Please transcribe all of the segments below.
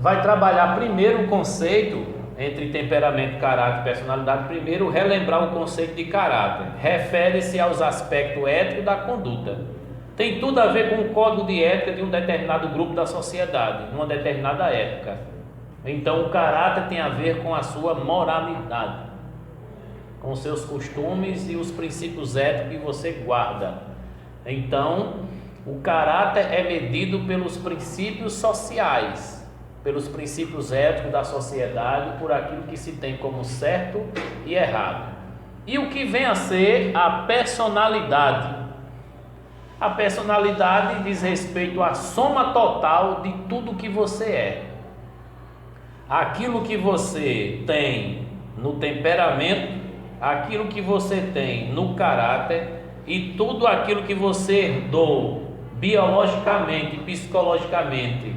vai trabalhar primeiro o conceito entre temperamento, caráter e personalidade. Primeiro, relembrar o conceito de caráter. Refere-se aos aspectos éticos da conduta. Tem tudo a ver com o código de ética de um determinado grupo da sociedade, numa determinada época. Então, o caráter tem a ver com a sua moralidade, com os seus costumes e os princípios éticos que você guarda. Então, o caráter é medido pelos princípios sociais, pelos princípios éticos da sociedade, por aquilo que se tem como certo e errado. E o que vem a ser a personalidade? A personalidade diz respeito à soma total de tudo que você é. Aquilo que você tem no temperamento, aquilo que você tem no caráter e tudo aquilo que você herdou biologicamente, psicologicamente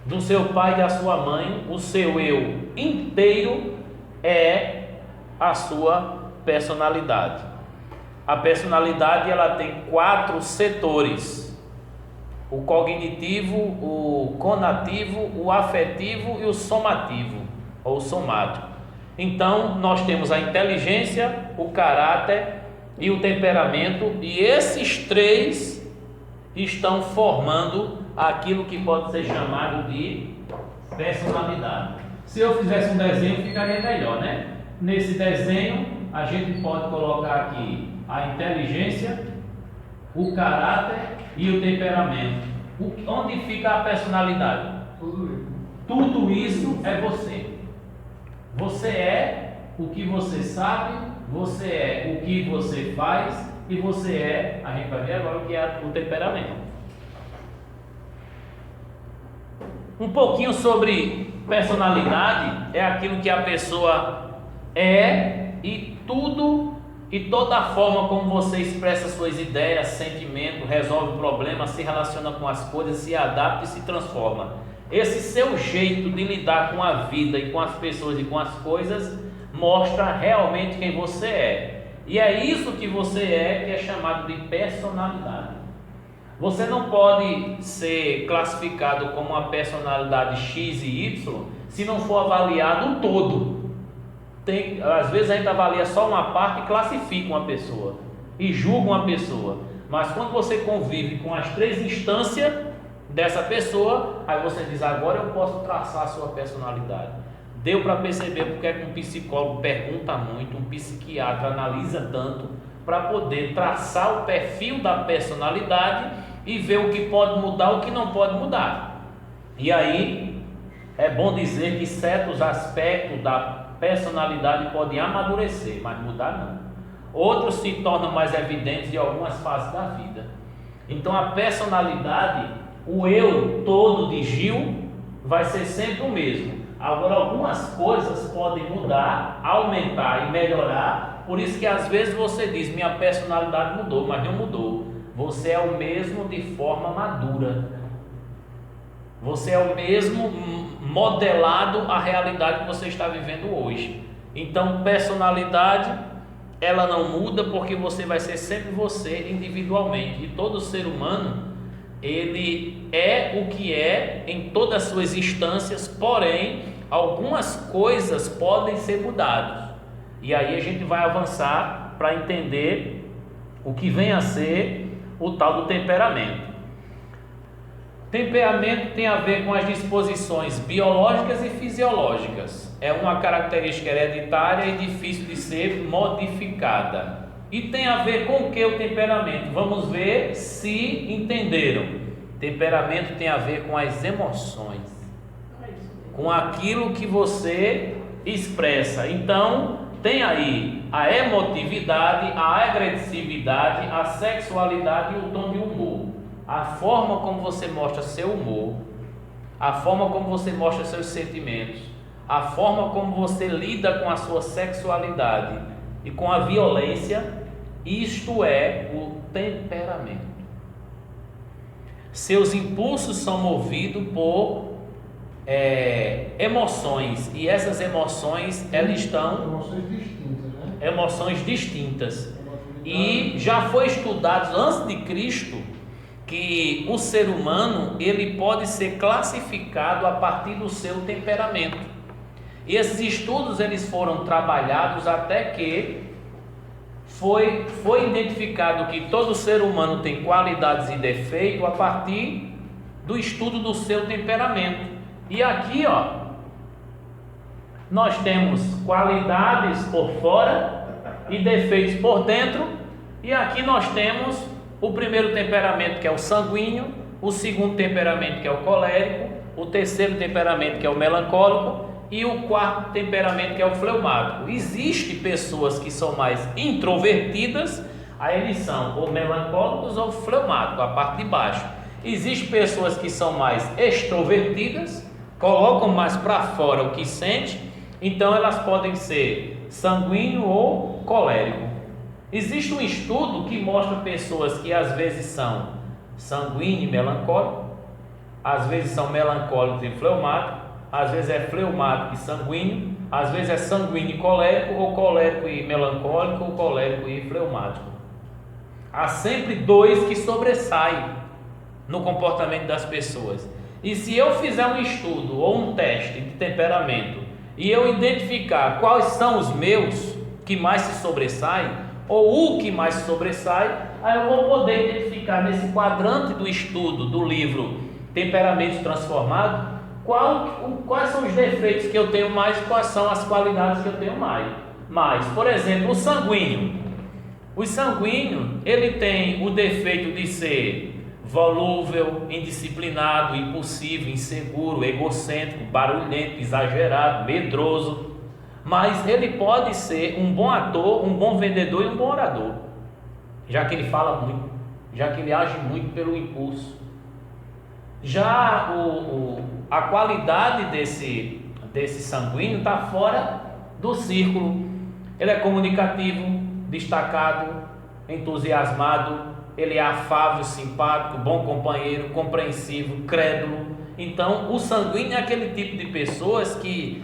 do seu pai e da sua mãe, o seu eu inteiro é a sua personalidade. A personalidade, ela tem 4 setores: o cognitivo, o conativo, o afetivo e o somativo ou somático. Então nós temos a inteligência, o caráter e o temperamento, e esses 3 estão formando aquilo que pode ser chamado de personalidade. Se eu fizesse um desenho, ficaria melhor, né? Nesse desenho a gente pode colocar aqui a inteligência, o caráter e o temperamento. Onde fica a personalidade? Tudo isso é você. Você é o que você sabe, você é o que você faz e você é, a gente vai ver agora o que é o temperamento. Um pouquinho sobre personalidade é aquilo que a pessoa é e tudo e toda a forma como você expressa suas ideias, sentimentos, resolve problemas, se relaciona com as coisas, se adapta e se transforma. Esse seu jeito de lidar com a vida e com as pessoas e com as coisas mostra realmente quem você é. E é isso que você é que é chamado de personalidade. Você não pode ser classificado como uma personalidade X e Y se não for avaliado o todo. Às vezes a gente avalia só uma parte e classifica uma pessoa e julga uma pessoa. Mas quando você convive com as 3 instâncias dessa pessoa, aí você diz: agora eu posso traçar a sua personalidade. Deu para perceber porque é que um psicólogo pergunta muito, um psiquiatra analisa tanto, para poder traçar o perfil da personalidade e ver o que pode mudar, o que não pode mudar. E aí é bom dizer que certos aspectos da personalidade podem amadurecer, mas mudar não. Outros se tornam mais evidentes em algumas fases da vida. Então a personalidade, o eu todo de Gil, vai ser sempre o mesmo. Agora algumas coisas podem mudar, aumentar e melhorar. Por isso que às vezes você diz: minha personalidade mudou, mas não mudou. Você é o mesmo de forma madura. Você é o mesmo modelado à realidade que você está vivendo hoje. Então personalidade, ela não muda, porque você vai ser sempre você individualmente. E todo ser humano, ele é o que é em todas as suas instâncias, porém algumas coisas podem ser mudadas. E aí a gente vai avançar para entender o que vem a ser o tal do temperamento. Temperamento tem a ver com as disposições biológicas e fisiológicas. É uma característica hereditária e difícil de ser modificada. E tem a ver com o que o temperamento? Vamos ver se entenderam. Temperamento tem a ver com as emoções, com aquilo que você expressa. Então, tem aí a emotividade, a agressividade, a sexualidade e o tom de humor. A forma como você mostra seu humor, a forma como você mostra seus sentimentos, a forma como você lida com a sua sexualidade e com a violência, isto é o temperamento. Seus impulsos são movidos por emoções, e essas emoções, elas estão emoções distintas. E já foi estudado antes de Cristo que o ser humano ele pode ser classificado a partir do seu temperamento. E esses estudos eles foram trabalhados até que foi identificado que todo ser humano tem qualidades e defeitos a partir do estudo do seu temperamento. E aqui, nós temos qualidades por fora e defeitos por dentro. E aqui nós temos o primeiro temperamento, que é o sanguíneo, o segundo temperamento, que é o colérico, o terceiro temperamento, que é o melancólico, e o quarto temperamento, que é o fleumático. Existem pessoas que são mais introvertidas, aí eles são ou melancólicos ou fleumáticos, a parte de baixo. Existem pessoas que são mais extrovertidas, colocam mais para fora o que sente, então elas podem ser sanguíneo ou colérico. Existe um estudo que mostra pessoas que às vezes são sanguíneo e melancólico, às vezes são melancólicos e fleumáticos, às vezes é fleumático e sanguíneo, às vezes é sanguíneo e colérico, ou colérico e melancólico, ou colérico e fleumático. Há sempre dois que sobressaem no comportamento das pessoas. E se eu fizer um estudo ou um teste de temperamento e eu identificar quais são os meus que mais se sobressaem, ou o que mais se sobressai, aí eu vou poder identificar nesse quadrante do estudo do livro Temperamentos Transformados quais são os defeitos que eu tenho mais e quais são as qualidades que eu tenho mais. Por exemplo, o sanguíneo. O sanguíneo, ele tem o defeito de ser volúvel, indisciplinado, impulsivo, inseguro, egocêntrico, barulhento, exagerado, medroso. Mas ele pode ser um bom ator, um bom vendedor e um bom orador, já que ele fala muito, já que ele age muito pelo impulso. Já a qualidade desse sanguíneo está fora do círculo. Ele é comunicativo, destacado, entusiasmado, ele é afável, simpático, bom companheiro, compreensivo, crédulo. Então, o sanguíneo é aquele tipo de pessoas que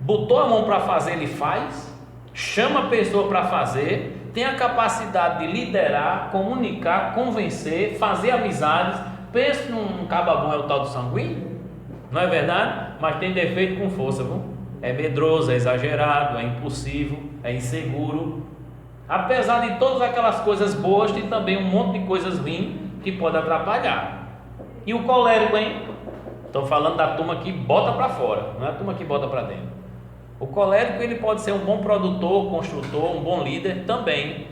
botou a mão para fazer, ele faz, chama a pessoa para fazer, tem a capacidade de liderar, comunicar, convencer, fazer amizades. Pensa num caba bom, é o tal do sanguíneo, não é verdade? Mas tem defeito com força, viu? É medroso, é exagerado, é impulsivo, é inseguro. Apesar de todas aquelas coisas boas, tem também um monte de coisas ruins que pode atrapalhar. E o colérico, hein? Estou falando da turma que bota para fora, não é a turma que bota para dentro. O colérico ele pode ser um bom produtor, construtor, um bom líder também.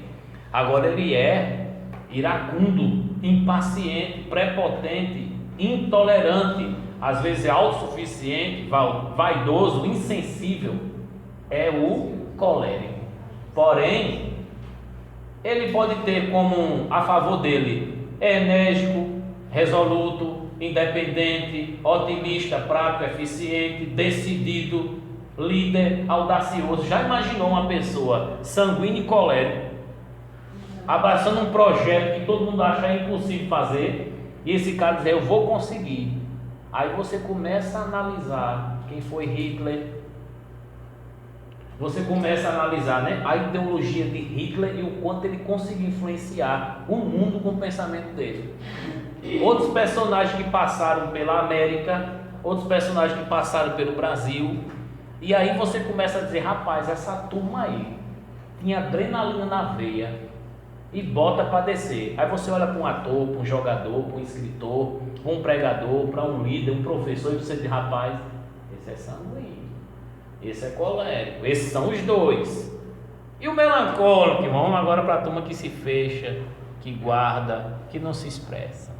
Agora ele é iracundo, impaciente, prepotente, intolerante, às vezes é autossuficiente, vaidoso, insensível. É o colérico. Porém, ele pode ter como a favor dele enérgico, resoluto, independente, otimista, prático, eficiente, decidido, líder, audacioso. Já imaginou uma pessoa sanguínea e colérica abraçando um projeto que todo mundo acha impossível fazer, e esse cara dizer eu vou conseguir? Aí você começa a analisar quem foi Hitler, você começa a analisar, né, a ideologia de Hitler e o quanto ele conseguiu influenciar o mundo com o pensamento dele. Outros personagens que passaram pela América, outros personagens que passaram pelo Brasil. E aí você começa a dizer, rapaz, essa turma aí tinha adrenalina na veia e bota para descer. Aí você olha para um ator, para um jogador, para um escritor, para um pregador, para um líder, um professor, e você diz, rapaz, esse é sanguíneo, esse é colérico, esses são os dois. E o melancólico, vamos agora para a turma que se fecha, que guarda, que não se expressa.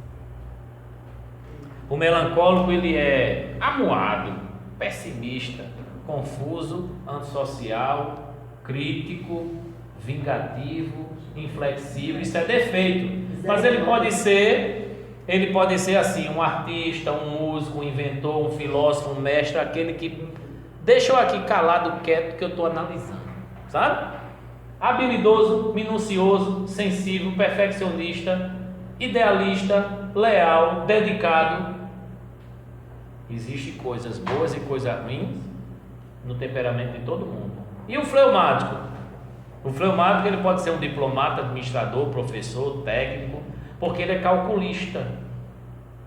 O melancólico ele é amuado, pessimista, confuso, antissocial, crítico, vingativo, inflexível. Isso é defeito. Mas ele pode ser assim, um artista, um músico, um inventor, um filósofo, um mestre, aquele que deixa eu aqui calado, quieto, que eu estou analisando, sabe? Habilidoso, minucioso, sensível, perfeccionista, idealista, leal, dedicado. Existem coisas boas e coisas ruins no temperamento de todo mundo. E o fleumático? O fleumático ele pode ser um diplomata, administrador, professor, técnico, porque ele é calculista,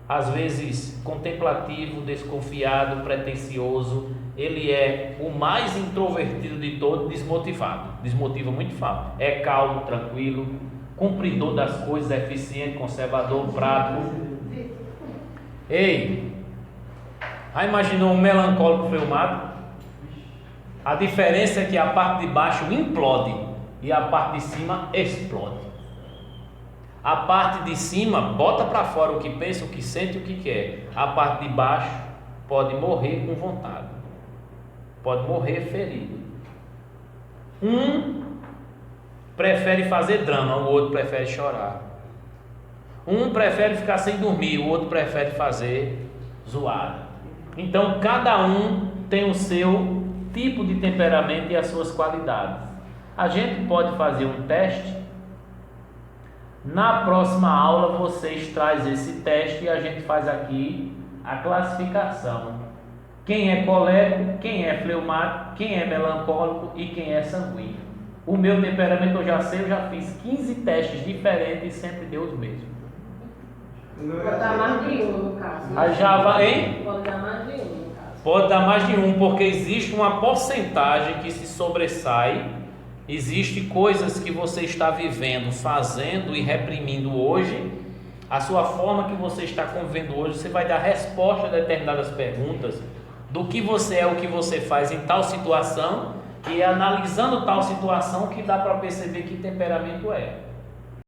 às vezes contemplativo, desconfiado, pretensioso. Ele é o mais introvertido de todos, desmotivado, desmotiva muito fácil. É calmo, tranquilo, cumpridor das coisas, eficiente, conservador, prático. Ei, já imaginou um melancólico fleumático? A diferença é que a parte de baixo implode e a parte de cima explode. A parte de cima bota para fora o que pensa, o que sente, o que quer. A parte de baixo pode morrer com vontade, pode morrer ferido. Um prefere fazer drama, o outro prefere chorar. Um prefere ficar sem dormir, o outro prefere fazer zoada. Então cada um tem o seu tipo de temperamento e as suas qualidades. A gente pode fazer um teste. Na próxima aula vocês trazem esse teste e a gente faz aqui a classificação. Quem é colérico, quem é fleumático, quem é melancólico e quem é sanguíneo. O meu temperamento eu já sei, eu já fiz 15 testes diferentes e sempre deu os mesmos. Pode dar mais de um no caso. Aí já vai, hein? Pode dar mais de um no caso. Pode dar mais de um, porque existe uma porcentagem que se sobressai. Existem coisas que você está vivendo, fazendo e reprimindo hoje. A sua forma que você está convivendo hoje, você vai dar resposta a determinadas perguntas do que você é, o que você faz em tal situação, e é analisando tal situação que dá para perceber que temperamento é.